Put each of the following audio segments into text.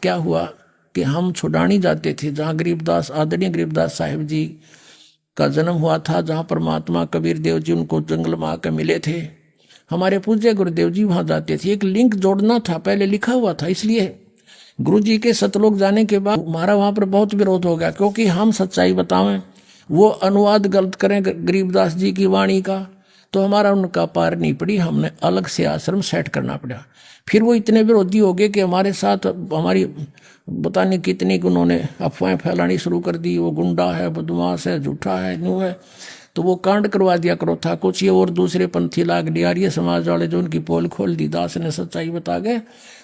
क्या हुआ कि हम छुड़ानी जाते थे, जहाँ गरीबदास, आदरणीय गरीबदास साहिब जी का जन्म हुआ था, जहाँ परमात्मा कबीर देव जी उनको जंगल में आकर मिले थे। हमारे पूज्य गुरुदेव जी वहाँ जाते थे, एक लिंक जोड़ना था, पहले लिखा हुआ था। इसलिए गुरु जी के सतलोक जाने के बाद हमारा वहाँ पर बहुत विरोध हो गया, क्योंकि हम सच्चाई बतावें, वो अनुवाद गलत करें गरीबदास जी की वाणी का, तो हमारा उनका पार नहीं पड़ी। हमने अलग से आश्रम सेट करना पड़ा। फिर वो इतने विरोधी हो गए कि हमारे साथ हमारी बताने कितनी उन्होंने अफवाहें फैलानी शुरू कर दी, वो गुंडा है, बदमाश है, झूठा है, न्यू है। तो वो कांड करवा दिया करो था कुछ ये, और दूसरे पंथी लाग लिया, आर्य समाज वाले जो उनकी पोल खोल दी, दास ने सच्चाई बता गए,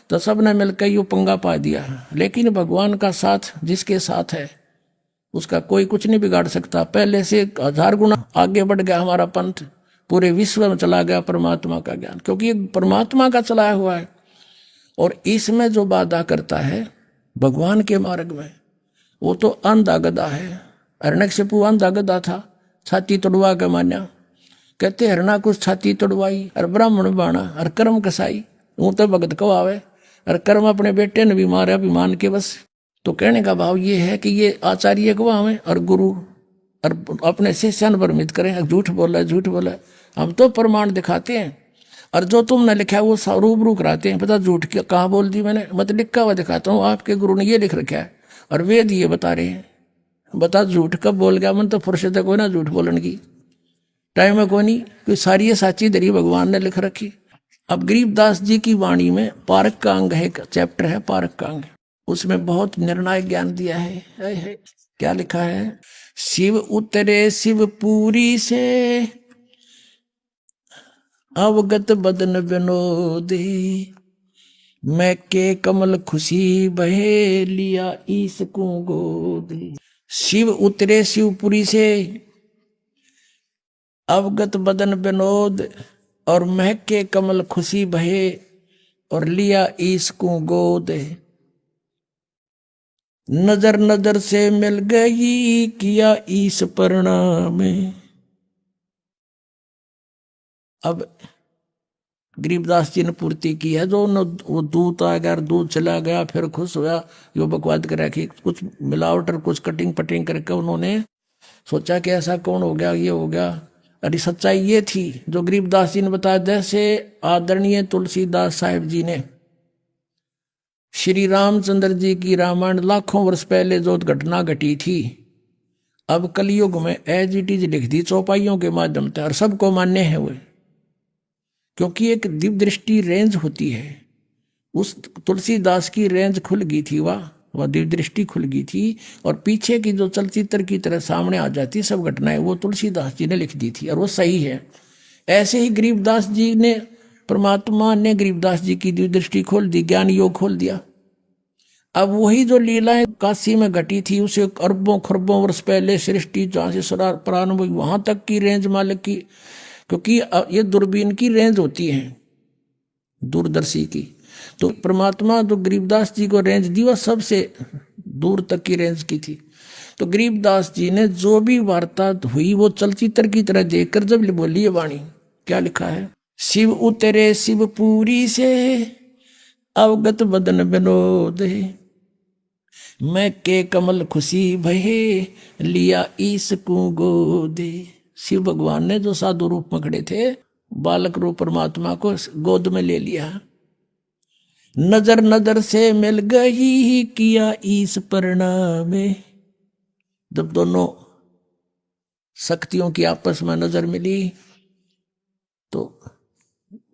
तो सब ने मिलकर ये पंगा पा दिया। लेकिन भगवान का साथ जिसके साथ है उसका कोई कुछ नहीं बिगाड़ सकता। पहले से 1000 गुना आगे बढ़ गया हमारा पंथ, पूरे विश्व में चला गया परमात्मा का ज्ञान, क्योंकि ये परमात्मा का चलाया हुआ है। और इसमें जो बाधा करता है भगवान के मार्ग में, वो तो अंधा गधा है। हिरण्यकशिपु अंधा गधा था, छाती तोड़वा के मान्या। कहते हरना कुछ छाती तोड़वाई, और ब्राह्मण बाणा, और कर्म कसाई, वो तो भगत कवावे, और कर्म अपने बेटे ने भी मारे अभिमान के बस। तो कहने का भाव ये है कि ये आचार्य गवावे और गुरु और अपने शिष्यन पर मित करें, झूठ बोला झूठ बोला। हम तो प्रमाण दिखाते हैं, और जो तुमने लिखा है वो रूबरू कराते हैं। पता झूठ कहाँ बोल दी मैंने, मत लिखा हुआ दिखाता हूँ, आपके गुरु ने ये लिख रखा है और वेद ये बता रहे हैं। बता झूठ कब बोल गया, मन तो फुर्सत है कोई ना झूठ बोलने की, टाइम है कोई नहीं, कोई सारी ये साची दरी भगवान ने लिख रखी। अब गरीबदास जी की वाणी में पारक का अंग है, एक चैप्टर है पारक का अंग, उसमें बहुत निर्णायक ज्ञान दिया है। क्या लिखा है? शिव उतरे शिवपुरी से, अवगत बदन विनोदी, मैं के कमल खुशी बहे, लिया ईस को गोदी। शिव उतरे शिवपुरी से, अवगत बदन विनोद, और महके कमल खुशी बहे, और लिया ईस को गोद। नजर नजर से मिल गई, किया ईस प्रणाम। अब गरीबदास जी ने पूर्ति की है, जो वो दूत आ गया, दूध चला गया, फिर खुश हुआ, यो बकवाद कर रखी, कुछ मिलावट और कुछ कटिंग पटिंग करके उन्होंने सोचा कि ऐसा कौन हो गया, ये हो गया। अरे सच्चाई ये थी जो गरीबदास जी ने बताया। जैसे आदरणीय तुलसीदास साहिब जी ने श्री रामचंद्र जी की रामायण लाखों वर्ष पहले जो घटना घटी थी, अब कलयुग में एज इट इज लिख दी चौपाइयों के माध्यम से, और सबको मान्य है वो, क्योंकि एक दिव्य दृष्टि रेंज होती है। उस तुलसीदास की रेंज खुल गई थी, वह दिव्य दृष्टि खुल गई थी, और पीछे की जो चलचित्र की तरह सामने आ जाती सब घटनाएं, वो तुलसीदास जी ने लिख दी थी, और वो सही है। ऐसे ही गरीबदास जी ने, परमात्मा ने गरीबदास जी की दिव्य दृष्टि खोल दी, ज्ञान योग खोल दिया। अब वही जो लीलाएं काशी में घटी थी, उसे अरबों खरबों वर्ष पहले सृष्टि जहाँ से प्रारंभ हुई वहां तक की रेंज मालिक की, क्योंकि ये दूरबीन की रेंज होती है, दूरदर्शी की। तो परमात्मा जो गरीबदास जी को रेंज दी वह सबसे दूर तक की रेंज की थी। तो गरीबदास जी ने जो भी वार्ता हुई वो चलचित्र की तरह देखकर जब बोली ये वाणी, क्या लिखा है? शिव उतरे शिवपुरी से, अवगत बदन विनोद, मैं के कमल खुशी भये, लिया ईस को गोदे। शिव भगवान ने जो साधु रूप में खड़े थे, बालक रूप परमात्मा को गोद में ले लिया। नजर नजर से मिल गई, किया ईस प्रणाम। जब दोनों शक्तियों की आपस में नजर मिली तो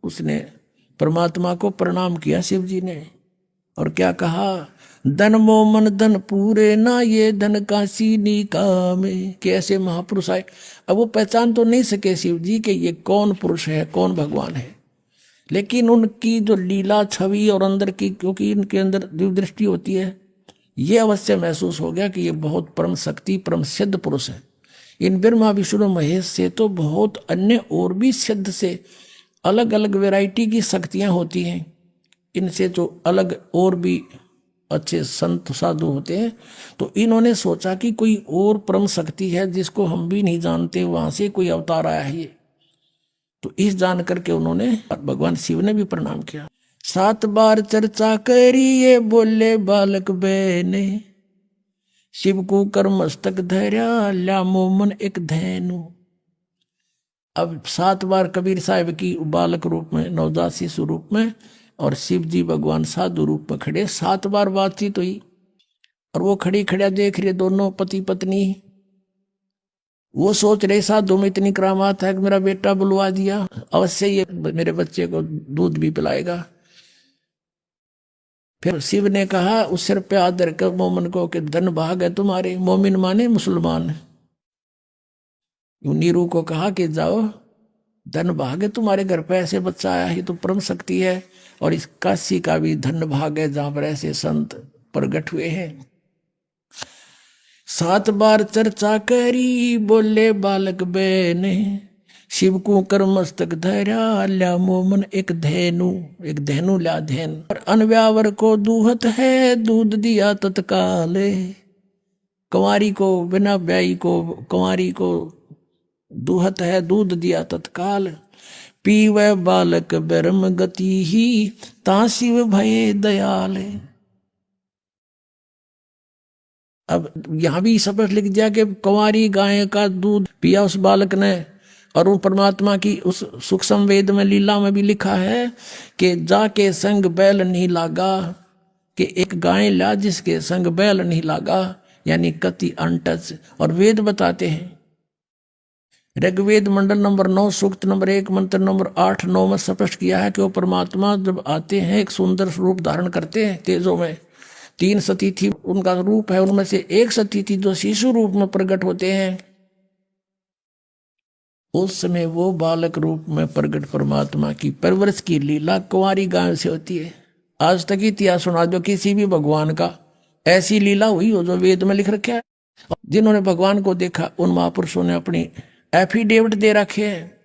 उसने परमात्मा को प्रणाम किया शिव जी ने, और क्या कहा? धन मोमन धन पूरे ना, ये धन काशी निकाम। कि ऐसे महापुरुष आए। अब वो पहचान तो नहीं सके शिव जी कि ये कौन पुरुष है, कौन भगवान है, लेकिन उनकी जो लीला छवि और अंदर की, क्योंकि इनके अंदर दिव्य दृष्टि होती है, ये अवश्य महसूस हो गया कि ये बहुत परम शक्ति परम सिद्ध पुरुष है। इन ब्रह्मा विष्णु महेश से तो बहुत अन्य और भी सिद्ध से अलग अलग वैरायटी की शक्तियां होती हैं, इनसे जो अलग और भी अच्छे संत साधु होते हैं। तो इन्होंने सोचा कि कोई और परम शक्ति है जिसको हम भी नहीं जानते, वहां से कोई अवतार आया है ये। तो इस जान करके उन्होंने भगवान शिव ने भी प्रणाम किया। 7 बार चर्चा करी ये बोले बालक बहने, शिव को कर मस्तक धैर्या ल्या मोमन एक धैनु। अब 7 बार कबीर साहब की बालक रूप में, नवजात शिशु रूप में, और शिव जी भगवान साधु रूप में खड़े, 7 बार बातचीत हुई। और वो खड़ी खड़ा देख रहे दोनों पति पत्नी। वो सोच रहे साधु में इतनी करामात है कि मेरा बेटा बुलवा दिया, अवश्य ये मेरे बच्चे को दूध भी पिलाएगा। फिर शिव ने कहा उस सिर पे हाथ धरकर मोमिन को कि धन भाग है तुम्हारे। मोमिन माने मुसलमान। नीरू को कहा कि जाओ, धन भाग है तुम्हारे घर पे ऐसे बच्चा आया, ये तो परम शक्ति है। और इस काशी का भी धन भाग है जहां पर ऐसे संत प्रगट हुए हैं। 7 बार चर्चा करी बोले बालक बहने, शिव को कर मस्तक धैर्या ल्या मोमन एक धेनु। एक धेनु ल्या धैन। और अनव्यावर को दूहत है दूध दिया तत्काल। कुंवारी को, बिना ब्याई को कुंवारी को दूहत है दूध दिया तत्काल। पीवे बालक ब्रह्म गति ही ता शिव भये दयाल। अब यहां भी स्पष्ट लिख दिया कि कुंवारी गाय का दूध पिया उस बालक ने। और उन परमात्मा की उस सूक्ष्म वेद में लीला में भी लिखा है कि जाके संग बैल नहीं लागा, कि एक गाय ला जिसके संग बैल नहीं लागा, यानी कति अनटच। और वेद बताते हैं, ऋग्वेद मंडल नंबर 9 सूक्त नंबर 1 मंत्र नंबर 8-9 में स्पष्ट किया है कि वो परमात्मा जब आते हैं एक सुंदर रूप धारण करते हैं तेजों में। 3 सतीथि उनका रूप है, उनमें से एक सतीथि जो शिशु रूप में प्रकट होते हैं, उस समय वो बालक रूप में प्रकट परमात्मा की परवरिश की लीला कुंवारी गाय से होती है। आज तक इतिहास सुना दो किसी भी भगवान का ऐसी लीला हुई हो जो वेद में लिख रखा है। जिन्होंने भगवान को देखा उन महापुरुषों ने अपनी एफिडेविट दे रखे हैं।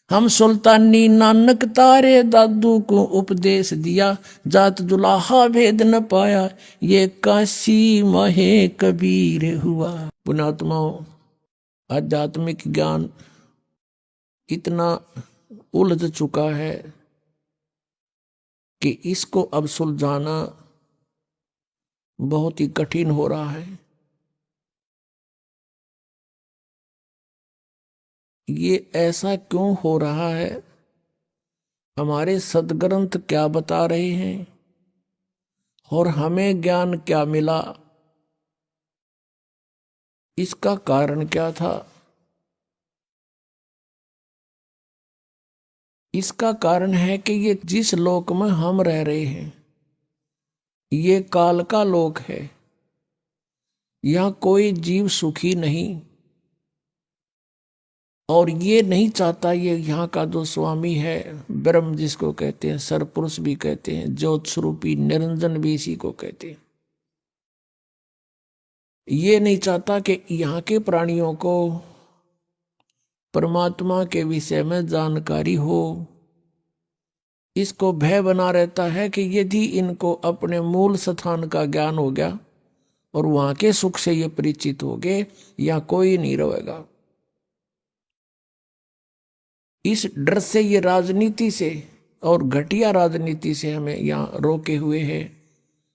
हम सुल्तानी नानक तारे दादू को उपदेश दिया, जात दुलाहा भेद न पाया, ये काशी महे कबीर हुआ। पुणात्माओं, आध्यात्मिक ज्ञान इतना उलझ चुका है कि इसको अब सुलझाना बहुत ही कठिन हो रहा है। ये ऐसा क्यों हो रहा है? हमारे सदग्रंथ क्या बता रहे हैं और हमें ज्ञान क्या मिला? इसका कारण क्या था? इसका कारण है कि ये जिस लोक में हम रह रहे हैं ये काल का लोक है। यहां कोई जीव सुखी नहीं, और ये नहीं चाहता, ये यहाँ का जो स्वामी है ब्रह्म जिसको कहते हैं, सरपुरुष भी कहते हैं, ज्योत स्वरूपी निरंजन भी इसी को कहते हैं, ये नहीं चाहता कि यहाँ के प्राणियों को परमात्मा के विषय में जानकारी हो। इसको भय बना रहता है कि यदि इनको अपने मूल स्थान का ज्ञान हो गया और वहां के सुख से ये परिचित हो गए, या कोई नहीं रहेगा। इस डर से ये राजनीति से और घटिया राजनीति से हमें यहाँ रोके हुए हैं,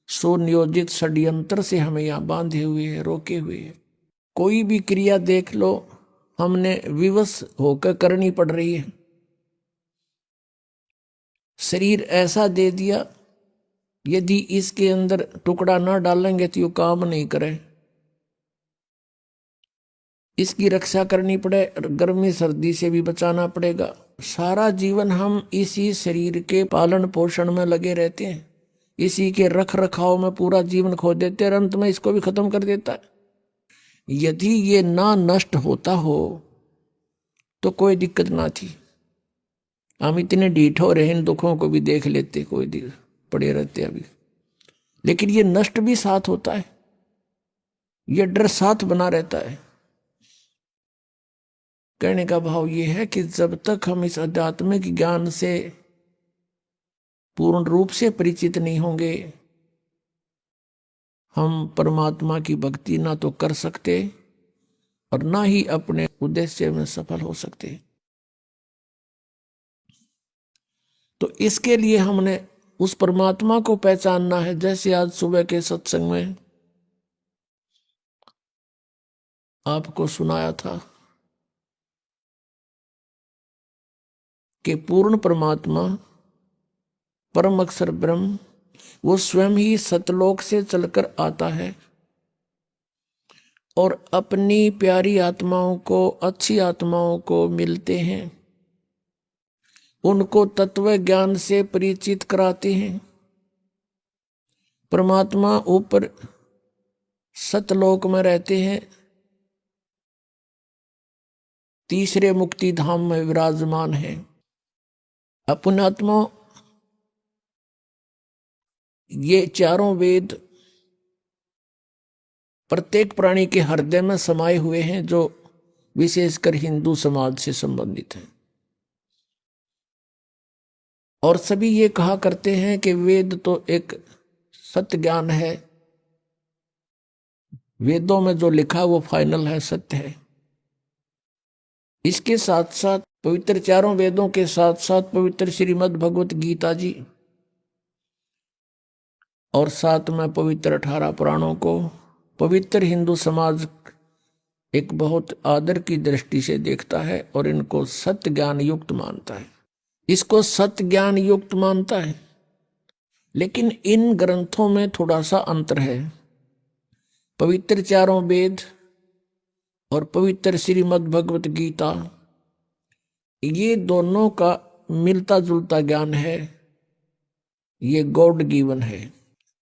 सुनियोजित षड्यंत्र से हमें यहाँ बांधे हुए हैं, रोके हुए हैं। कोई भी क्रिया देख लो हमने विवश होकर करनी पड़ रही है। शरीर ऐसा दे दिया, यदि इसके अंदर टुकड़ा ना डालेंगे तो ये काम नहीं करे। इसकी रक्षा करनी पड़े, गर्मी सर्दी से भी बचाना पड़ेगा। सारा जीवन हम इसी शरीर के पालन पोषण में लगे रहते हैं, इसी के रख रखाव में पूरा जीवन खो देते हैं, अंत में इसको भी खत्म कर देता है। यदि ये ना नष्ट होता हो तो कोई दिक्कत ना थी। हम इतने ढीठ हो रहे हैं, इन दुखों को भी देख लेते, कोई पड़े रहते अभी। लेकिन ये नष्ट भी साथ होता है, ये डर साथ बना रहता है। कहने का भाव ये है कि जब तक हम इस आध्यात्मिक ज्ञान से पूर्ण रूप से परिचित नहीं होंगे, हम परमात्मा की भक्ति ना तो कर सकते और ना ही अपने उद्देश्य में सफल हो सकते। तो इसके लिए हमने उस परमात्मा को पहचानना है। जैसे आज सुबह के सत्संग में आपको सुनाया था कि पूर्ण परमात्मा परम अक्षर ब्रह्म वो स्वयं ही सतलोक से चलकर आता है और अपनी प्यारी आत्माओं को, अच्छी आत्माओं को मिलते हैं, उनको तत्व ज्ञान से परिचित कराते हैं। परमात्मा ऊपर सतलोक में रहते हैं, तीसरे मुक्ति धाम में विराजमान है। अपनात्मा ये चारों वेद प्रत्येक प्राणी के हृदय में समाये हुए हैं, जो विशेषकर हिंदू समाज से संबंधित है। और सभी ये कहा करते हैं कि वेद तो एक सत्य ज्ञान है, वेदों में जो लिखा वो फाइनल है, सत्य है। इसके साथ साथ पवित्र चारों वेदों के साथ साथ पवित्र श्रीमद् भगवत गीता जी और साथ में पवित्र 18 पुराणों को पवित्र हिंदू समाज एक बहुत आदर की दृष्टि से देखता है और इनको सत्य ज्ञान युक्त मानता है। इसको सत्य ज्ञान युक्त मानता है, लेकिन इन ग्रंथों में थोड़ा सा अंतर है। पवित्र चारों वेद और पवित्र श्रीमद् भगवत गीता, ये दोनों का मिलता जुलता ज्ञान है, ये गॉड गिवन है।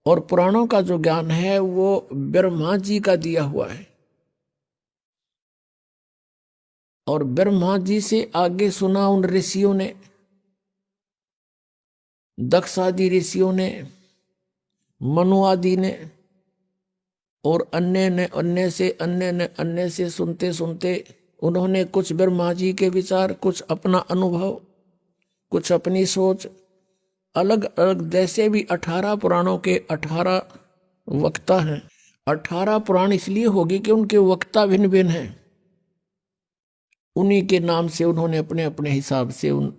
और पुराणों का जो ज्ञान है वो ब्रह्मा जी का दिया हुआ है, और ब्रह्मा जी से आगे सुना उन ऋषियों ने, दक्ष आदि ऋषियों ने, मनु आदि ने, और अन्य ने अन्य से सुनते सुनते उन्होंने कुछ ब्रह्मा जी के विचार, कुछ अपना अनुभव, कुछ अपनी सोच, अलग अलग। जैसे भी 18 पुराणों के 18 वक्ता हैं। 18 पुराण इसलिए होगी कि उनके वक्ता भिन्न भिन्न हैं, उन्हीं के नाम से उन्होंने अपने अपने हिसाब से उन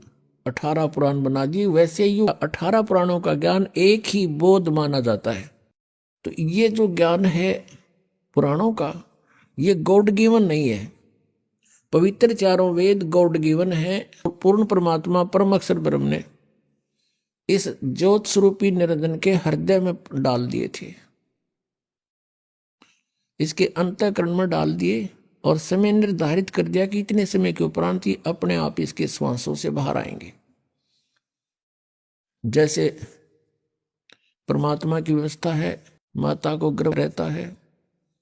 18 पुराण बना दिए। वैसे ही 18 पुराणों का ज्ञान एक ही बोध माना जाता है। तो ये जो ज्ञान है पुराणों का, ये गॉड गिवन नहीं है। पवित्र चारों वेद गॉड गिवन है। पूर्ण परमात्मा परम अक्षर ब्रह्म ने इस ज्योत स्वरूपी निरंजन के हृदय में डाल दिए थे, इसके अंतःकरण में डाल दिए और समय निर्धारित कर दिया कि इतने समय के उपरांत ही अपने आप इसके श्वासों से बाहर आएंगे। जैसे परमात्मा की व्यवस्था है, माता को गर्भ रहता है,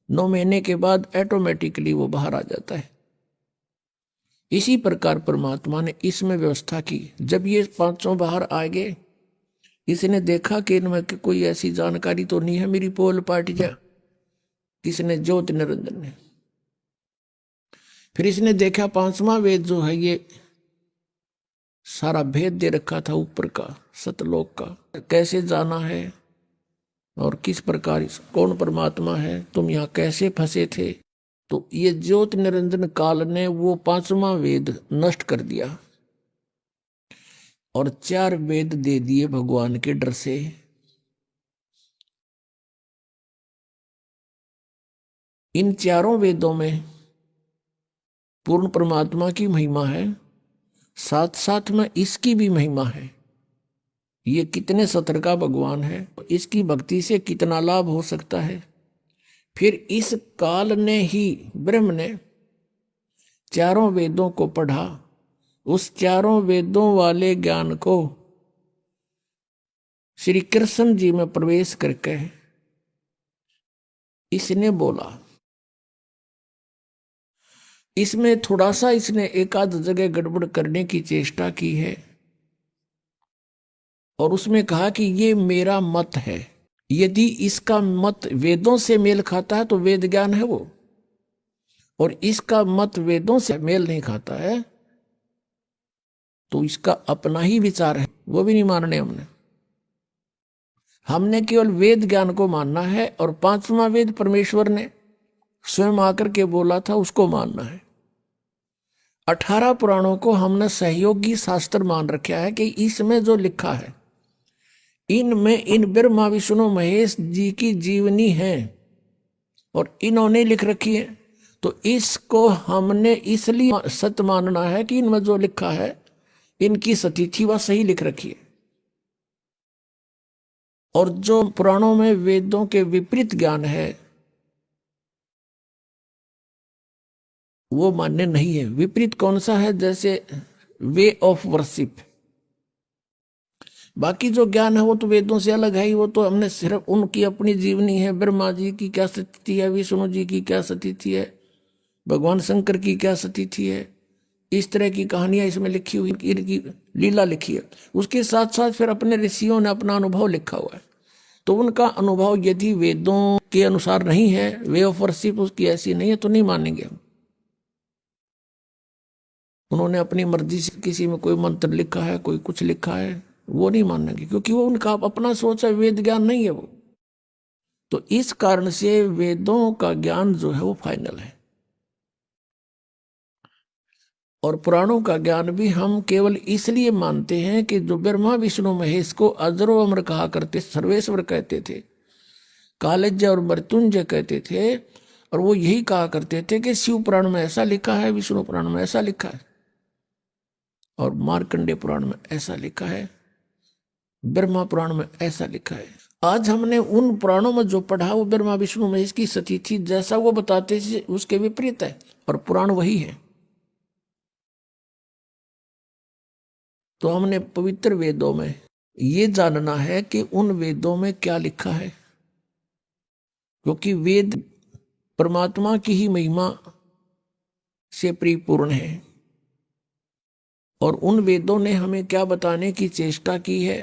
9 महीने के बाद ऑटोमेटिकली वो बाहर आ जाता है। इसी प्रकार परमात्मा ने इसमें व्यवस्था की। जब ये पांचों बाहर आ गए, इसने देखा कि इनमें कोई ऐसी जानकारी तो नहीं है मेरी पोल पार्टी जा। किसने? ज्योति निरंजन ने। फिर इसने देखा 5वां वेद जो है ये सारा भेद दे रखा था ऊपर का, सतलोक का, कैसे जाना है और किस प्रकार, कौन परमात्मा है, तुम यहाँ कैसे फंसे थे। तो ये ज्योति निरंजन काल ने वो 5वां वेद नष्ट कर दिया और 4 वेद दे दिए भगवान के डर से। इन चारों वेदों में पूर्ण परमात्मा की महिमा है, साथ साथ में इसकी भी महिमा है। ये कितने सतर का भगवान है, इसकी भक्ति से कितना लाभ हो सकता है। फिर इस काल ने ही ब्रह्म ने चारों वेदों को पढ़ा, उस चारों वेदों वाले ज्ञान को श्री कृष्ण जी में प्रवेश करके इसने बोला। इसमें थोड़ा सा इसने एक आध जगह गड़बड़ करने की चेष्टा की है और उसमें कहा कि ये मेरा मत है। यदि इसका मत वेदों से मेल खाता है तो वेद ज्ञान है वो, और इसका मत वेदों से मेल नहीं खाता है तो इसका अपना ही विचार है, वो भी नहीं मानने हमने केवल वेद ज्ञान को मानना है। और 5वां वेद परमेश्वर ने स्वयं आकर के बोला था, उसको मानना है। 18 पुराणों को हमने सहयोगी शास्त्र मान रखा है कि इसमें जो लिखा है इनमें इन ब्रह्मा विष्णु महेश जी की जीवनी है और इन्होंने लिख रखी है, तो इसको हमने इसलिए सत्य मानना है कि इनमें जो लिखा है इनकी सतीथि वह सही लिख रखी है। और जो पुराणों में वेदों के विपरीत ज्ञान है वो मान्य नहीं है। विपरीत कौन सा है? जैसे वे ऑफ वर्शिप। बाकी जो ज्ञान है वो तो वेदों से अलग है ही, वो तो हमने सिर्फ उनकी अपनी जीवनी है, ब्रह्मा जी की क्या स्थिति है, विष्णु जी की क्या स्थिति है, भगवान शंकर की क्या स्थिति है, इस तरह की कहानियां इसमें लिखी हुई, इनकी लीला लिखी है। उसके साथ साथ फिर अपने ऋषियों ने अपना अनुभव लिखा हुआ है। तो उनका अनुभव यदि वेदों के अनुसार नहीं है, वे ऑफ वर्शिप उसकी ऐसी नहीं है, तो नहीं मानेंगे हम। उन्होंने अपनी मर्जी से किसी में कोई मंत्र लिखा है, कोई कुछ लिखा है, वो नहीं मानेंगे, क्योंकि वो उनका अपना सोच है, वेद ज्ञान नहीं है वो। तो इस कारण से वेदों का ज्ञान जो है वो फाइनल है, और पुराणों का ज्ञान भी हम केवल इसलिए मानते हैं कि जो ब्रह्मा विष्णु महेश को अजरो अमर कहा करते, सर्वेश्वर कहते थे, कालज्य और मृत्युंजय कहते थे, और वो यही कहा करते थे कि शिव पुराण में ऐसा लिखा है, विष्णु पुराण में ऐसा लिखा है, और मार्कंडेय पुराण में ऐसा लिखा है, ब्रह्मा पुराण में ऐसा लिखा है। आज हमने उन पुराणों में जो पढ़ा वो ब्रह्मा विष्णु महेश की सतीथि जैसा वो बताते थे उसके विपरीत है, और पुराण वही है। तो हमने पवित्र वेदों में ये जानना है कि उन वेदों में क्या लिखा है, क्योंकि वेद परमात्मा की ही महिमा से परिपूर्ण है, और उन वेदों ने हमें क्या बताने की चेष्टा की है।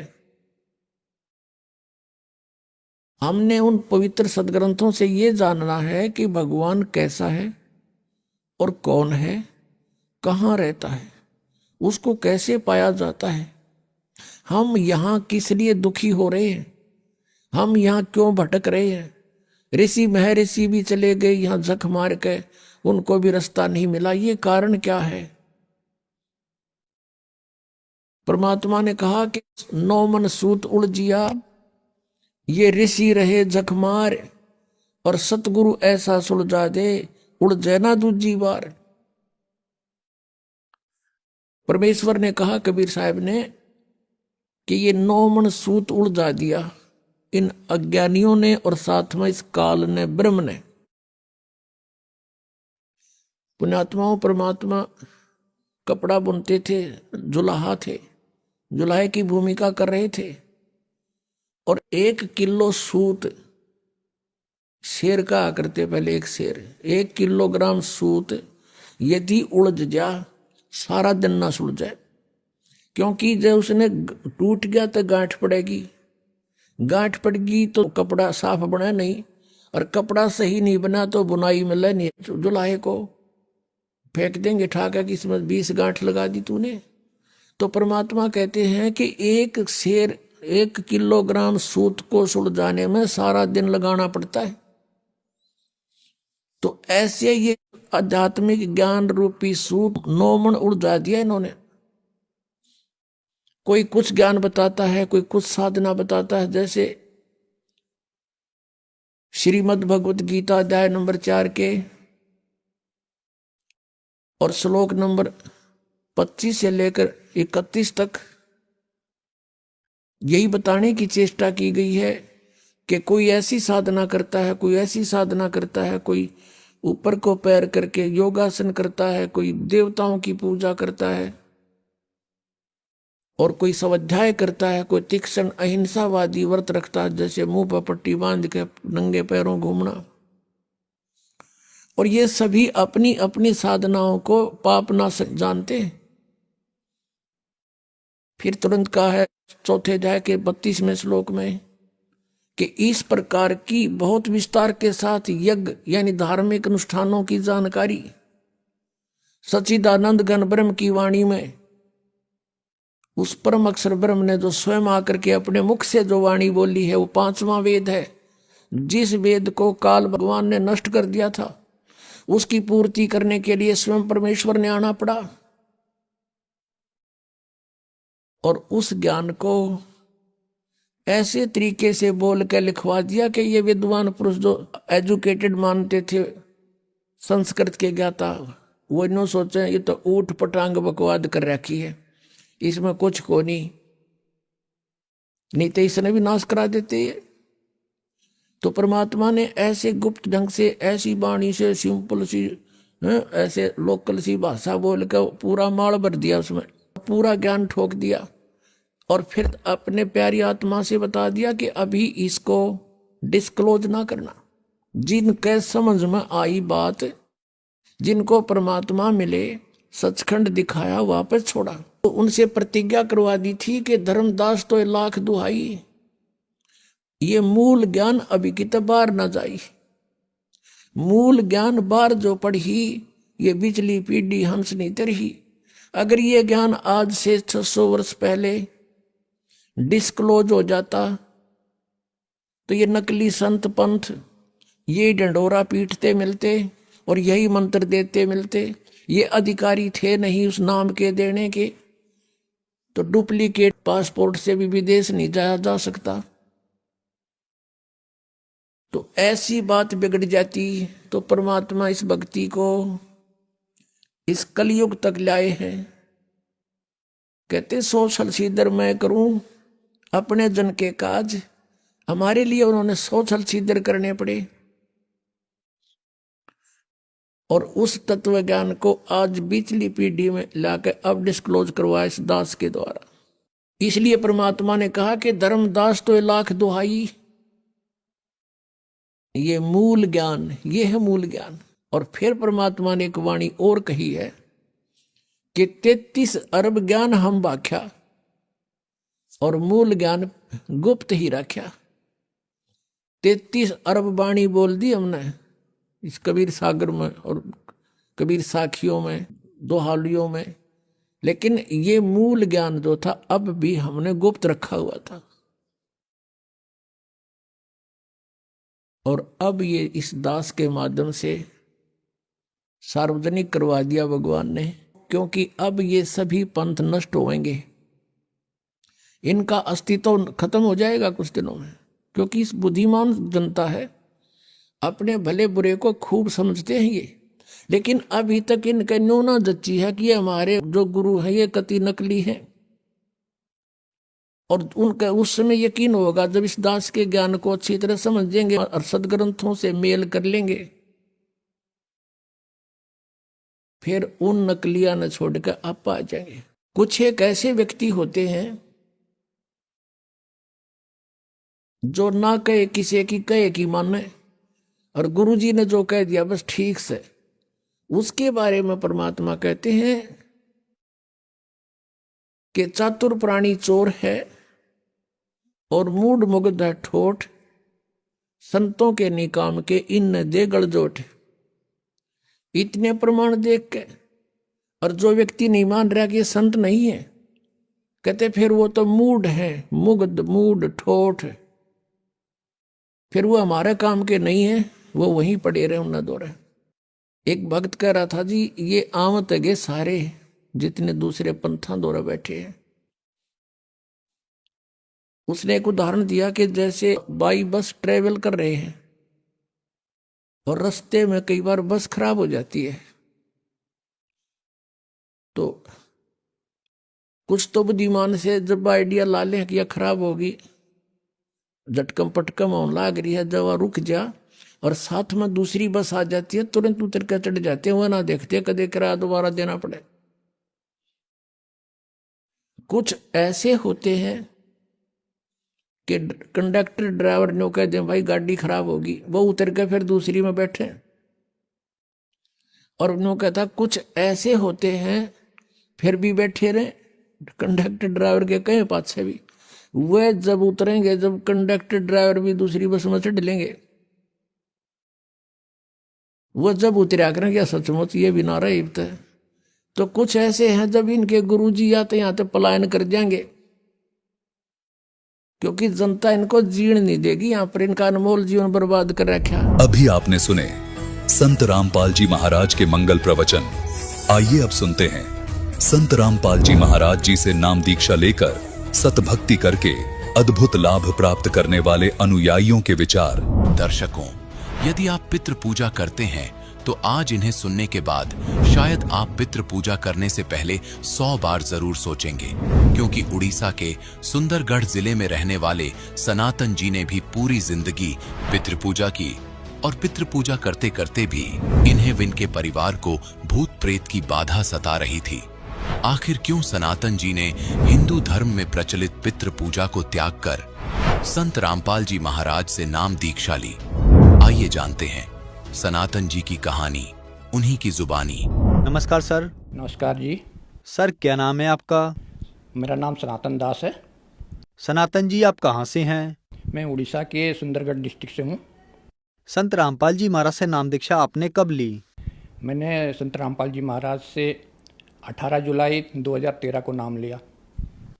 हमने उन पवित्र सदग्रंथों से ये जानना है कि भगवान कैसा है और कौन है, कहाँ रहता है, उसको कैसे पाया जाता है, हम यहाँ किस लिए दुखी हो रहे हैं, हम यहाँ क्यों भटक रहे हैं। ऋषि महर्षि भी चले गए यहाँ जख मार के, उनको भी रास्ता नहीं मिला, ये कारण क्या है। परमात्मा ने कहा कि नौ मन सूत उलझिया, ये ऋषि रहे जखमार, और सतगुरु ऐसा सुलझा दे, उड़ जैना दूजी बार। परमेश्वर ने कहा कबीर साहब ने कि ये नौ मन सूत उलझा दिया इन अज्ञानियों ने, और साथ में इस काल ने, ब्रह्म ने। पुण्यात्माओं, परमात्मा कपड़ा बुनते थे, जुलाहा थे, जुलाहे की भूमिका कर रहे थे, और 1 किलो सूत, शेर कहा करते पहले, एक शेर 1 किलोग्राम सूत यदि उलझ जा सारा दिन ना सुलझाए, क्योंकि जब उसने टूट गया तो गांठ पड़ेगी, गांठ पड़गी तो कपड़ा साफ बना नहीं, और कपड़ा सही नहीं बना तो बुनाई मिले नहीं, जुलाहे को फेंक देंगे ठाका कि इसमें 20 गांठ लगा दी तूने। तो परमात्मा कहते हैं कि एक शेर 1 किलोग्राम सूत को सुलझाने में सारा दिन लगाना पड़ता है। तो ऐसे ये आध्यात्मिक ज्ञान रूपी सूत 9 मन उलझा दिया इन्होंने। कोई कुछ ज्ञान बताता है, कोई कुछ साधना बताता है, जैसे श्रीमद् भगवत गीता अध्याय नंबर 4 के और श्लोक नंबर 25 से लेकर 31 तक यही बताने की चेष्टा की गई है कि कोई ऐसी साधना करता है, कोई ऐसी साधना करता है, कोई ऊपर को पैर करके योगासन करता है, कोई देवताओं की पूजा करता है, और कोई स्वाध्याय करता है, कोई तीक्ष्ण अहिंसावादी व्रत रखता है, जैसे मुंह पर पट्टी बांध के नंगे पैरों घूमना। और ये सभी अपनी अपनी साधनाओं को पाप ना जानते हैं। फिर तुरंत कहा है चौथे अध्याय के 32वें श्लोक में कि इस प्रकार की बहुत विस्तार के साथ यज्ञ यानी धार्मिक अनुष्ठानों की जानकारी सच्चिदानंद घन ब्रह्म की वाणी में, उस परम अक्षर ब्रह्म ने जो स्वयं आकर के अपने मुख से जो वाणी बोली है, वो 5वां वेद है। जिस वेद को काल भगवान ने नष्ट कर दिया था, उसकी पूर्ति करने के लिए स्वयं परमेश्वर ने आना पड़ा, और उस ज्ञान को ऐसे तरीके से बोल के लिखवा दिया कि ये विद्वान पुरुष जो एजुकेटेड मानते थे, संस्कृत के ज्ञाता, वो नो सोचे ये तो ऊट पटांग बकवाद कर रखी है, इसमें कुछ को नहीं तो इसने भी नाश करा देते है। तो परमात्मा ने ऐसे गुप्त ढंग से, ऐसी वाणी से, सिंपल सी, ऐसे लोकल सी भाषा बोल कर पूरा माल भर दिया, उसमें पूरा ज्ञान ठोक दिया। और फिर अपने प्यारी आत्मा से बता दिया कि अभी इसको डिस्क्लोज ना करना। जिनके समझ में आई बात, जिनको परमात्मा मिले, सचखंड दिखाया, वापस छोड़ा। तो उनसे प्रतिज्ञा करवा दी थी कि धर्मदास तो लाख दुहाई, ये मूल ज्ञान अभी की तो बाहर न जाई। मूल ज्ञान बाहर जो पढ़ी, ये बिजली पीढ़ी हंस नहीं तरही। अगर ये ज्ञान आज से 600 वर्ष पहले डिस्क्लोज हो जाता तो ये नकली संत पंथ ये डंडोरा पीटते मिलते और यही मंत्र देते मिलते। ये अधिकारी थे नहीं उस नाम के देने के, तो डुप्लीकेट पासपोर्ट से भी विदेश नहीं जाया जा सकता। तो ऐसी बात बिगड़ जाती। तो परमात्मा इस भक्ति को इस कलयुग तक लाए हैं। कहते 100 साल सीधर मैं करूं अपने जन के काज। हमारे लिए उन्होंने 100 साल सीधर करने पड़े। और उस तत्व ज्ञान को आज बीचली पीढ़ी में लाकर अब डिस्क्लोज करवाया इस दास के द्वारा। इसलिए परमात्मा ने कहा कि धर्मदास तो लाख दुहाई, ये मूल ज्ञान, ये है मूल ज्ञान। और फिर परमात्मा ने एक वाणी और कही है कि 33 अरब ज्ञान हम बाख्या और मूल ज्ञान गुप्त ही रख्या। 33 अरब वाणी बोल दी हमने इस कबीर सागर में और कबीर साखियों में, दोहालियों में, लेकिन ये मूल ज्ञान जो था अब भी हमने गुप्त रखा हुआ था। और अब ये इस दास के माध्यम से सार्वजनिक करवा दिया भगवान ने, क्योंकि अब ये सभी पंथ नष्ट होंगे, इनका अस्तित्व खत्म हो जाएगा कुछ दिनों में। क्योंकि इस बुद्धिमान जनता है, अपने भले बुरे को खूब समझते हैं ये, लेकिन अभी तक इनका न्यूना जच्ची है कि हमारे जो गुरु हैं ये कति नकली हैं। और उनका उस समय यकीन होगा जब इस दास के ज्ञान को अच्छी तरह समझेंगे और सदग्रंथों से मेल कर लेंगे, फिर उन नकलियां न छोड़कर आप आ जाएंगे। कुछ एक ऐसे व्यक्ति होते हैं जो ना कहे किसी की, कहे की माने, और गुरुजी ने जो कह दिया बस ठीक से। उसके बारे में परमात्मा कहते हैं कि चातुर प्राणी चोर है और मूड मुग्ध है ठोठ, संतों के निकाम के इन दे गलजोट। इतने प्रमाण देख के और जो व्यक्ति नहीं मान रहा कि ये संत नहीं है, कहते फिर वो तो मूड है, मुग्ध मूड ठोठ, फिर वो हमारे काम के नहीं है, वो वहीं पड़े रहे उन्ना दौरे। एक भक्त कह रहा था जी ये आमत गए सारे जितने दूसरे पंथा दौरा बैठे हैं। उसने एक उदाहरण दिया कि जैसे बाई बस ट्रेवल कर रहे हैं और रास्ते में कई बार बस खराब हो जाती है, तो कुछ तो बुद्धिमान से जब आइडिया ला लें कि यह खराब होगी, झटकम पटकम होने लग रही है, जब रुक जा और साथ में दूसरी बस आ जाती है, तुरंत उतर कर चढ़ जाते हैं, वह ना देखते कदे किराया दोबारा देना पड़े। कुछ ऐसे होते हैं कि कंडक्टर ड्राइवर ने कह दे भाई गाड़ी खराब होगी, वो उतर के फिर दूसरी में बैठे। और उन्होंने कहता कुछ ऐसे होते हैं फिर भी बैठे रहे कंडक्टर ड्राइवर के कहे पाछे भी। वह जब उतरेंगे, जब कंडक्टर ड्राइवर भी दूसरी बस में चढ़ लेंगे, वो जब उतरा करेंगे क्या सचमुच ये भी नारा इब्त है। तो कुछ ऐसे हैं जब इनके गुरुजी आते यहाँ तो पलायन कर जाएंगे, क्योंकि जनता इनको जीण नहीं देगी, यहाँ पर इनका अनमोल जीवन बर्बाद कर रखा। अभी आपने सुने संत रामपाल जी महाराज के मंगल प्रवचन। आइए अब सुनते हैं संत रामपाल जी महाराज जी से नाम दीक्षा लेकर सतभक्ति करके अद्भुत लाभ प्राप्त करने वाले अनुयायियों के विचार। दर्शकों, यदि आप पितृ पूजा करते हैं तो आज इन्हें सुनने के बाद शायद आप पितृ पूजा करने से पहले 100 बार जरूर सोचेंगे, क्योंकि उड़ीसा के सुंदरगढ़ जिले में रहने वाले सनातन जी ने भी पूरी जिंदगी पितृ पूजा की और पितृ पूजा करते करते भी इन्हें व इनके परिवार को भूत प्रेत की बाधा सता रही थी। आखिर क्यों सनातन जी ने हिंदू धर्म में प्रचलित पितृ पूजा को त्याग कर संत रामपाल जी महाराज से नाम दीक्षा ली? आइए जानते हैं सनातन जी की कहानी, उन्हीं की जुबानी। नमस्कार सर। नमस्कार जी। सर, क्या नाम है आपका? मेरा नाम सनातन दास है। सनातन जी, आप कहाँ से हैं? मैं उड़ीसा के सुंदरगढ़ डिस्ट्रिक्ट से हूँ। संत रामपाल जी महाराज से नाम दीक्षा आपने कब ली? मैंने संत रामपाल जी महाराज से 18 जुलाई 2013 को नाम लिया।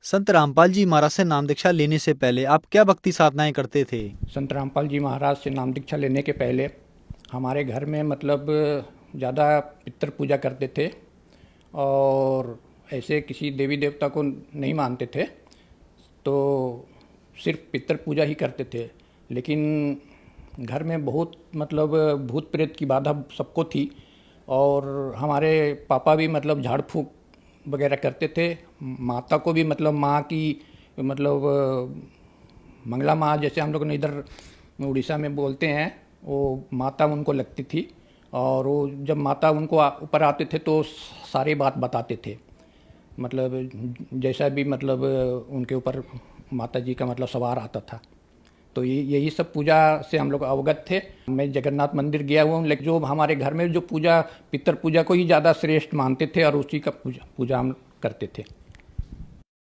संत रामपाल जी महाराज से नाम दीक्षा लेने से पहले आप क्या भक्ति साधनाएं करते थे? संत रामपाल जी महाराज से नाम दीक्षा लेने के पहले हमारे घर में मतलब ज़्यादा पितृ पूजा करते थे और ऐसे किसी देवी देवता को नहीं मानते थे, तो सिर्फ पितृ पूजा ही करते थे। लेकिन घर में बहुत मतलब भूत प्रेत की बाधा सबको थी और हमारे पापा भी मतलब झाड़ फूँक वगैरह करते थे। माता को भी मतलब माँ की मतलब मंगला माँ जैसे हम लोग इधर उड़ीसा में बोलते हैं, वो माता उनको लगती थी और वो जब माता उनको ऊपर आते थे तो सारी बात बताते थे, मतलब जैसा भी मतलब उनके ऊपर माता जी का मतलब सवार आता था। तो यही सब पूजा से हम लोग अवगत थे। मैं जगन्नाथ मंदिर गया हुआ हूँ, लेकिन जो हमारे घर में जो पूजा पितृ पूजा को ही ज़्यादा श्रेष्ठ मानते थे और उसी का पूजा हम करते थे।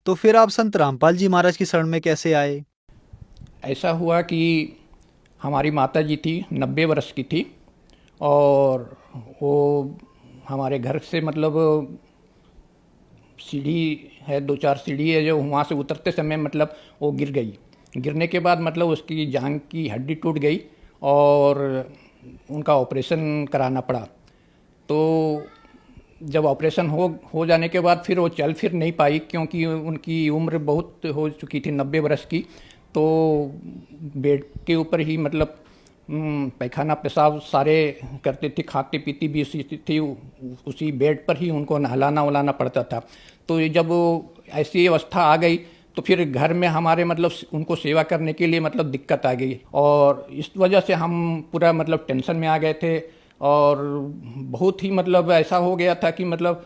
तो फिर आप संत रामपाल जी महाराज की शरण में कैसे आए? ऐसा हुआ कि हमारी माता जी थी, 90 वर्ष की थी और वो हमारे घर से मतलब सीढ़ी है, 2-4 सीढ़ी है, जो वहाँ से उतरते समय मतलब वो गिर गई। गिरने के बाद मतलब उसकी जांघ की हड्डी टूट गई और उनका ऑपरेशन कराना पड़ा। तो जब ऑपरेशन हो जाने के बाद फिर वो चल फिर नहीं पाई, क्योंकि उनकी उम्र बहुत हो चुकी थी, 90 वर्ष की। तो बेड के ऊपर ही मतलब पैखाना पेशाब सारे करते थे, खाती पीती भी थी, उसी बेड पर ही उनको नहलाना वलाना पड़ता था। तो जब ऐसी अवस्था आ गई तो फिर घर में हमारे मतलब उनको सेवा करने के लिए मतलब दिक्कत आ गई और इस वजह से हम पूरा मतलब टेंशन में आ गए थे और बहुत ही मतलब ऐसा हो गया था कि मतलब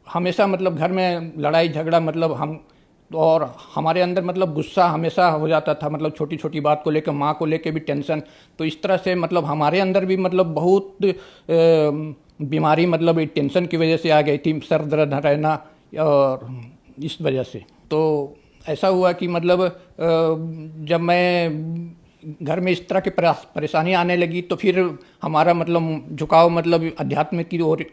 हमेशा मतलब घर में लड़ाई झगड़ा मतलब हम और हमारे अंदर मतलब गुस्सा हमेशा हो जाता था, मतलब छोटी छोटी बात को लेकर, माँ को लेकर भी टेंशन। तो इस तरह से मतलब हमारे अंदर भी मतलब बहुत बीमारी मतलब टेंशन की वजह से आ गई थी, सर दर्द रहना और इस वजह से। तो ऐसा हुआ कि मतलब जब मैं घर में इस तरह की परेशानी आने लगी तो फिर हमारा मतलब झुकाव मतलब अध्यात्म की ओर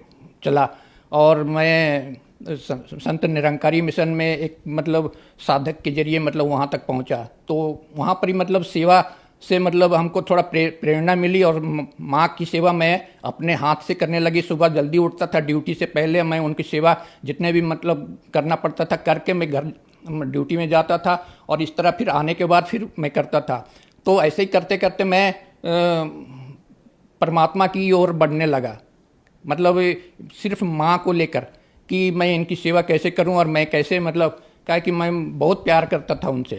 चला और मैं संत निरंकारी मिशन में एक मतलब साधक के जरिए मतलब वहाँ तक पहुँचा। तो वहाँ पर ही मतलब सेवा से मतलब हमको थोड़ा प्रेरणा मिली और माँ की सेवा मैं अपने हाथ से करने लगी। सुबह जल्दी उठता था, ड्यूटी से पहले मैं उनकी सेवा जितने भी मतलब करना पड़ता था करके मैं घर ड्यूटी में जाता था और इस तरह फिर आने के बाद फिर मैं करता था। तो ऐसे ही करते करते मैं परमात्मा की ओर बढ़ने लगा, मतलब सिर्फ माँ को लेकर कि मैं इनकी सेवा कैसे करूं और मैं कैसे मतलब क्या कि मैं बहुत प्यार करता था उनसे।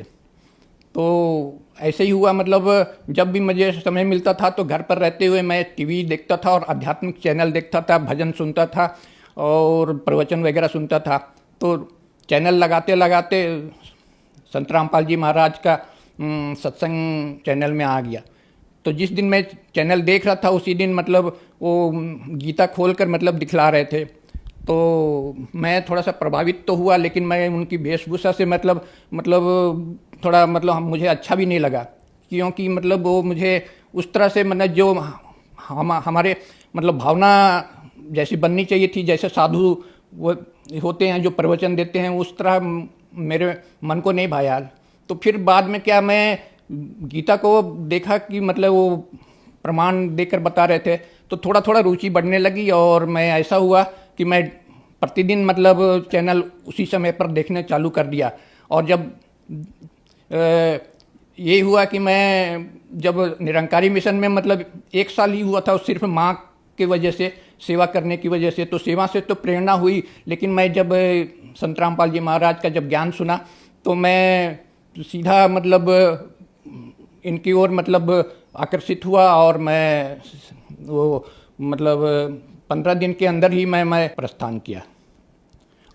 तो ऐसे ही हुआ, मतलब जब भी मुझे समय मिलता था तो घर पर रहते हुए मैं टीवी देखता था और आध्यात्मिक चैनल देखता था, भजन सुनता था और प्रवचन वगैरह सुनता था। तो चैनल लगाते लगाते संत रामपाल जी महाराज का सत्संग चैनल में आ गया। तो जिस दिन मैं चैनल देख रहा था उसी दिन मतलब वो गीता खोलकर मतलब दिखला रहे थे। तो मैं थोड़ा सा प्रभावित तो हुआ, लेकिन मैं उनकी वेशभूषा से मतलब थोड़ा मतलब मुझे अच्छा भी नहीं लगा, क्योंकि मतलब वो मुझे उस तरह से मतलब जो हमारे मतलब भावना जैसी बननी चाहिए थी, जैसे साधु वो होते हैं जो प्रवचन देते हैं, उस तरह मेरे मन को नहीं भाया। तो फिर बाद में क्या, मैं गीता को देखा कि मतलब वो प्रमाण देकर बता रहे थे, तो थोड़ा थोड़ा रुचि बढ़ने लगी और मैं ऐसा हुआ कि मैं प्रतिदिन मतलब चैनल उसी समय पर देखने चालू कर दिया। और जब यही हुआ कि मैं जब निरंकारी मिशन में मतलब 1 साल ही हुआ था, सिर्फ माँ की वजह से, सेवा करने की वजह से, तो सेवा से तो प्रेरणा हुई, लेकिन मैं जब संत रामपाल जी महाराज का जब ज्ञान सुना तो मैं सीधा मतलब इनकी ओर मतलब आकर्षित हुआ और मैं वो मतलब 15 दिन के अंदर ही मैं प्रस्थान किया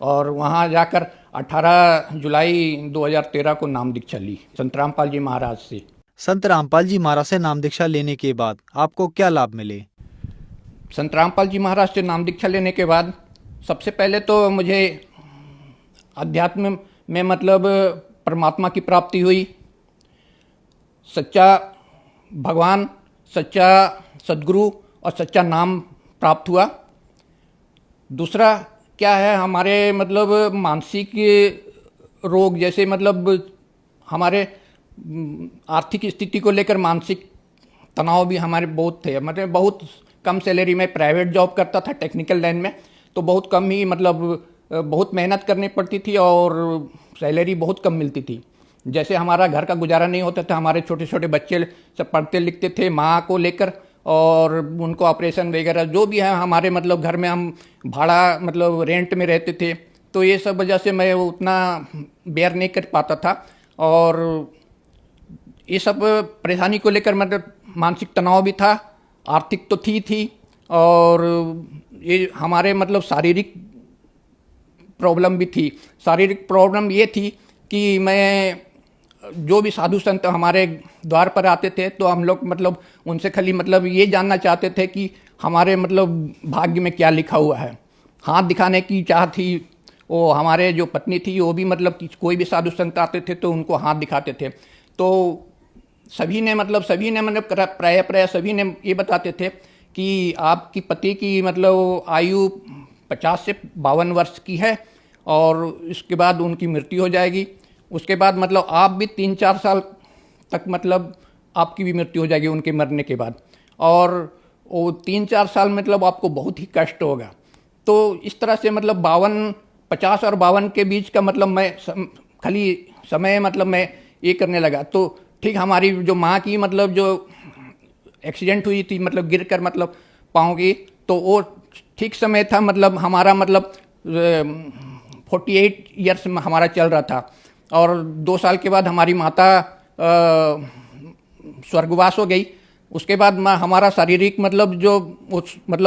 और वहाँ जाकर 18 जुलाई 2013 को नाम दीक्षा ली संत रामपाल जी महाराज से। संत रामपाल जी महाराज से नाम दीक्षा लेने के बाद आपको क्या लाभ मिले? संत रामपाल जी महाराज से नाम दीक्षा लेने के बाद सबसे पहले तो मुझे अध्यात्म में मतलब परमात्मा की प्राप्ति हुई, सच्चा भगवान, सच्चा सद्गुरु और सच्चा नाम प्राप्त हुआ। दूसरा क्या है, हमारे मतलब मानसिक रोग जैसे मतलब हमारे आर्थिक स्थिति को लेकर मानसिक तनाव भी हमारे बहुत थे। मतलब बहुत कम सैलरी में प्राइवेट जॉब करता था टेक्निकल लाइन में, तो बहुत कम ही मतलब बहुत मेहनत करनी पड़ती थी और सैलरी बहुत कम मिलती थी। जैसे हमारा घर का गुजारा नहीं होता था, हमारे छोटे छोटे बच्चे सब पढ़ते लिखते थे माँ को लेकर और उनको ऑपरेशन वगैरह जो भी है हमारे मतलब घर में हम भाड़ा मतलब रेंट में रहते थे, तो ये सब वजह से मैं उतना बेयर नहीं कर पाता था और ये सब परेशानी को लेकर मतलब मानसिक तनाव भी था, आर्थिक तो थी और ये हमारे मतलब शारीरिक प्रॉब्लम भी थी। शारीरिक प्रॉब्लम ये थी कि मैं जो भी साधु संत हमारे द्वार पर आते थे तो हम लोग मतलब उनसे खाली मतलब ये जानना चाहते थे कि हमारे मतलब भाग्य में क्या लिखा हुआ है। हाथ दिखाने की चाह थी। वो हमारे जो पत्नी थी वो भी मतलब कोई भी साधु संत आते थे तो उनको हाथ दिखाते थे, तो सभी ने मतलब प्राय सभी ने ये बताते थे कि आपकी पति की मतलब आयु 50 से 52 वर्ष की है और इसके बाद उनकी मृत्यु हो जाएगी। उसके बाद मतलब आप भी 3-4 साल तक मतलब आपकी भी मृत्यु हो जाएगी उनके मरने के बाद, और वो 3-4 साल मतलब आपको बहुत ही कष्ट होगा। तो इस तरह से मतलब 50 और 52 के बीच का मतलब मैं खाली समय मतलब मैं ये करने लगा। तो ठीक हमारी जो माँ की मतलब जो एक्सीडेंट हुई थी मतलब गिर कर मतलब पाँव की, तो वो ठीक समय था मतलब हमारा मतलब 48 ईयर्स में हमारा चल रहा था और 2 साल के बाद हमारी माता स्वर्गवास हो गई। उसके बाद हमारा शारीरिक मतलब जो मतलब